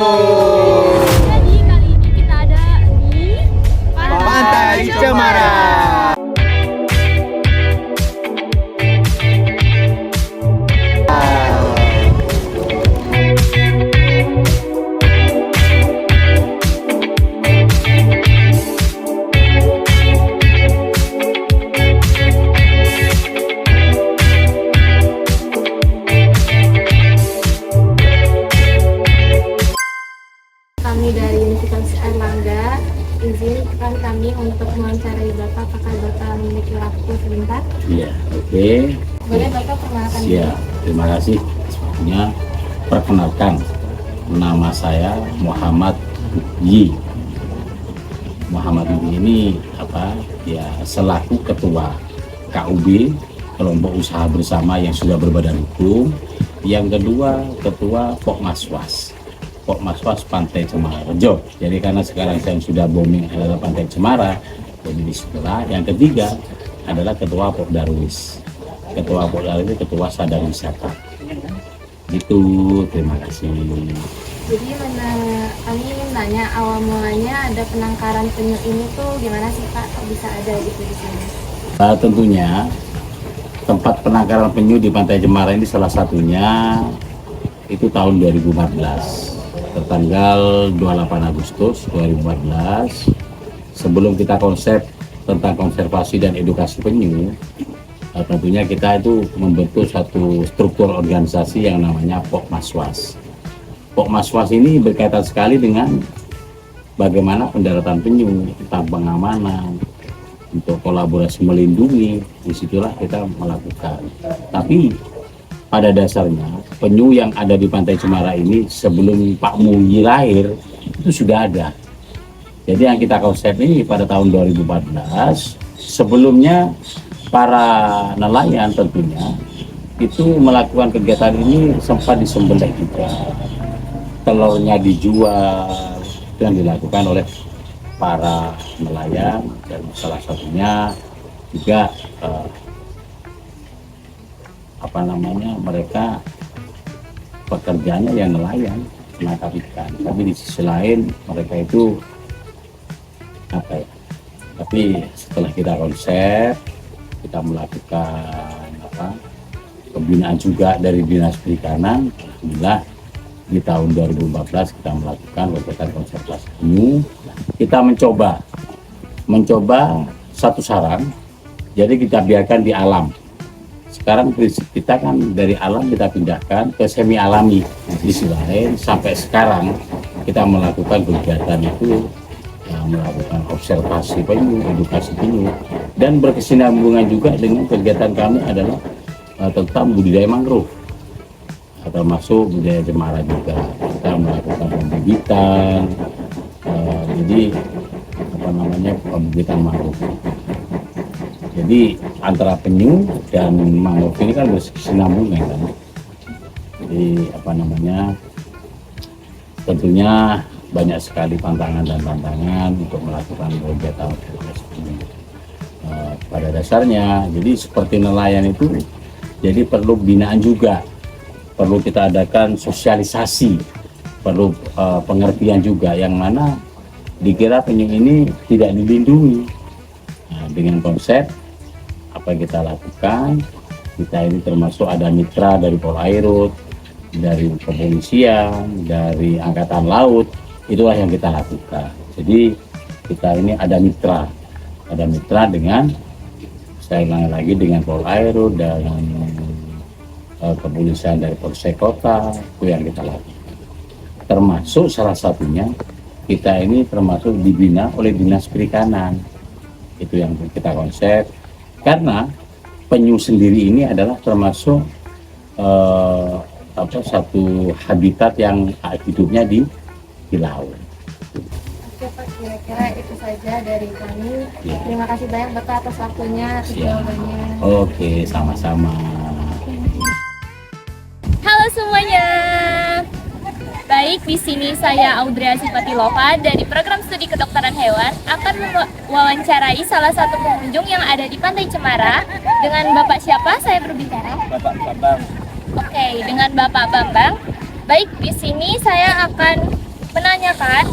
Jadi kali ini kita ada di Pantai Cemara. Kami dari Universitas Airlangga izinkan kami untuk mewawancarai Bapak. Apakah Bapak memiliki waktu sebentar? Iya, oke. Boleh Bapak perkenalkan diri? Siap, terima kasih. Sebelumnya perkenalkan, nama saya Muhammad Yi. Muhammad Yi ini ya selaku ketua KUB, kelompok usaha bersama yang sudah berbadan hukum. Yang kedua, ketua Pokmaswas Pantai Cemara Rejo. Jadi karena sekarang saya sudah booming adalah Pantai Cemara, jadi di sebelah. Yang ketiga adalah ketua Pokdarwis. Ketua Pokdarwis itu ketua sadar wisata. Itu, terima kasih. Jadi kami ingin nanya awal mulanya ada penangkaran penyu ini tuh gimana sih Pak? Kok bisa ada gitu di sini? Tentunya tempat penangkaran penyu di Pantai Cemara ini salah satunya itu tahun 2014. Tertanggal 28 Agustus 2014, sebelum kita konsep tentang konservasi dan edukasi penyu, tentunya kita itu membentuk satu struktur organisasi yang namanya Pokmaswas. Pokmaswas ini berkaitan sekali dengan bagaimana pendaratan penyu, tentang pengamanan, untuk kolaborasi melindungi. Disitulah kita melakukan. Tapi pada dasarnya penyu yang ada di Pantai Cemara ini sebelum Pak Muyi lahir itu sudah ada. Jadi yang kita konsep ini pada tahun 2014, sebelumnya para nelayan tentunya itu melakukan kegiatan ini sempat disembelih juga, telurnya dijual, dan dilakukan oleh para nelayan, dan salah satunya juga mereka pekerjaannya yang nelayan, menangkap ikan. Tapi di sisi lain mereka itu tapi setelah kita konsep, kita melakukan pembinaan juga dari Dinas Perikanan. Alhamdulillah di tahun 2014 kita melakukan kegiatan konservasi penyu. Kita mencoba satu sarang, jadi kita biarkan di alam. Sekarang prinsip kita kan dari alam kita pindahkan ke semi alami. Di sisi lain sampai sekarang kita melakukan kegiatan itu, melakukan observasi penyu, edukasi penyu, dan berkesinambungan juga dengan kegiatan kami adalah tentang budidaya mangrove, termasuk budidaya cemara juga. Kita melakukan pembibitan, jadi pembibitan mangrove. Jadi antara penyu dan mangrove ini kan berkesinambungan kan. Jadi tentunya banyak sekali tantangan untuk melakukan kegiatan penyu. Pada dasarnya, jadi seperti nelayan itu, jadi perlu binaan juga, perlu kita adakan sosialisasi, perlu pengertian juga, yang mana dikira penyu ini tidak dilindungi. Dengan konsep apa yang kita lakukan, kita ini termasuk ada mitra dari Polairut, dari kepolisian, dari Angkatan Laut, itulah yang kita lakukan. Jadi kita ini ada mitra dengan, saya ulangi lagi, dengan Polairut dan kepolisian dari Polsek Kota, itu yang kita lakukan. Termasuk salah satunya kita ini termasuk dibina oleh Dinas Perikanan, itu yang kita konsep. Karena penyu sendiri ini adalah termasuk satu habitat yang hidupnya di laut. Oke Pak, kira-kira itu saja dari kami. Ya. Terima kasih banyak Bapak atas waktunya, atas jawabannya. Oke, sama-sama. Halo semuanya. Baik, di sini saya Audrey Sipatilova dari program studi kedokteran hewan akan mewawancarai salah satu pengunjung yang ada di Pantai Cemara. Dengan Bapak siapa saya berbicara? Bapak Bambang. Oke, dengan Bapak Bambang. Baik, di sini saya akan menanyakan,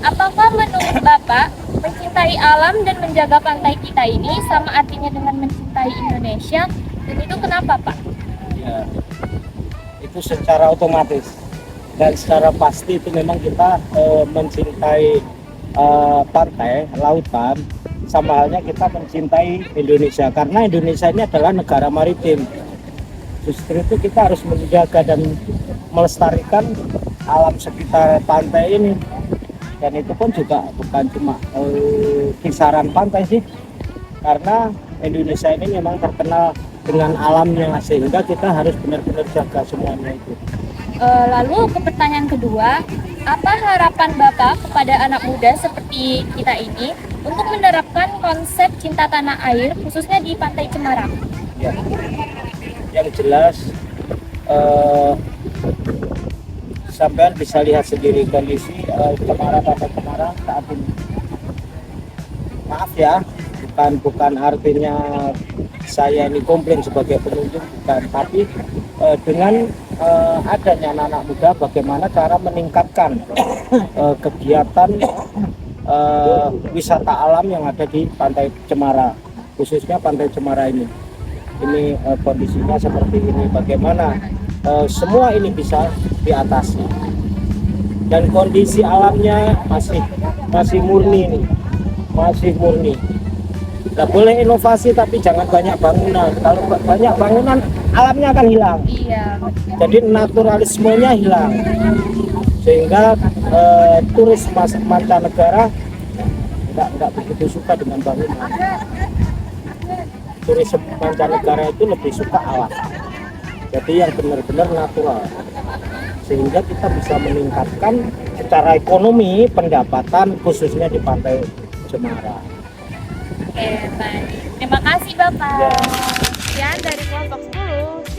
apakah menurut Bapak mencintai alam dan menjaga pantai kita ini sama artinya dengan mencintai Indonesia? Dan itu kenapa, Pak? Ya, itu secara otomatis dan secara pasti itu memang kita mencintai pantai, lautan, sama halnya kita mencintai Indonesia karena Indonesia ini adalah negara maritim. Justru itu kita harus menjaga dan melestarikan alam sekitar pantai ini, dan itu pun juga bukan cuma kisaran pantai sih, karena Indonesia ini memang terkenal dengan alamnya, sehingga kita harus benar-benar jaga semuanya itu. Lalu ke pertanyaan kedua, apa harapan Bapak kepada anak muda seperti kita ini untuk menerapkan konsep cinta tanah air khususnya di Pantai Cemara? Ya, yang jelas sampean bisa lihat sendiri kondisi Pantai Cemara saat ini. Maaf ya, bukan artinya saya ini komplain sebagai pengunjung, bukan, tapi dengan adanya anak muda, bagaimana cara meningkatkan kegiatan wisata alam yang ada di Pantai Cemara, khususnya Pantai Cemara ini kondisinya seperti ini, bagaimana semua ini bisa diatasi, dan kondisi alamnya masih murni nih, masih murni. Nggak boleh inovasi tapi jangan banyak bangunan. Kalau banyak bangunan alamnya akan hilang. Iya. Jadi naturalismenya hilang, sehingga turis mancanegara nggak begitu suka dengan bangunan. Turis mancanegara itu lebih suka alam. Jadi yang benar-benar natural, sehingga kita bisa meningkatkan secara ekonomi pendapatan khususnya di Pantai Cemara. Oke, baik. Terima kasih Bapak. Ya. Sekian dari kelompok 10.